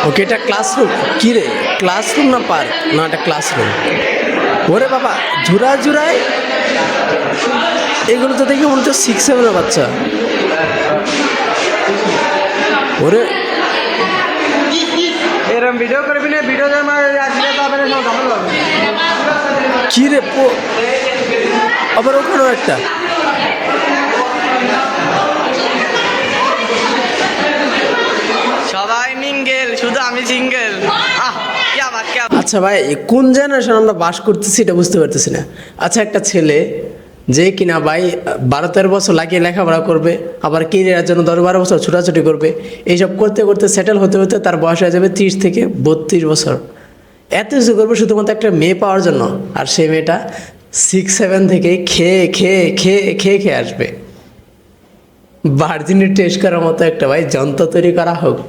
ওকে, এটা ক্লাসরুম? কি রে, ক্লাসরুম না পার্ক? না, এটা ক্লাসরুম। ওরে বাবা, ঝুরা ঝুরায় এগুলো তো দেখে মনে হচ্ছে 6-7 বাচ্চা। ওরে এরম ভিডিও করবি না, ভিডিও কি রে আবার ওখানেও একটা। সবাই মিঙ্গেল, শুধু আমি সিঙ্গেল। আচ্ছা ভাই, কোন জেনারেশন আমরা বাস করতেছি এটা বুঝতে পারতেছি না। আচ্ছা, একটা ছেলে যে কিনা ভাই 12-13 বছর লাগিয়ে লেখাপড়া করবে, আবার কেরিয়ারের জন্য 10-12 বছর ছোটাছুটি করবে, এইসব করতে করতে সেটেল হতে হতে তার বয়স হয়ে যাবে 30 থেকে 32 বছর। এত কিছু করবে শুধুমাত্র একটা মেয়ে পাওয়ার জন্য, আর সেই মেয়েটা 6-7 থেকে খেয়ে খেয়ে খেয়ে খেয়ে খেয়ে আসবে। ভার্জিনিটি টেস্ট করার মতো একটা ভাই যন্ত্র তৈরি করা হোক।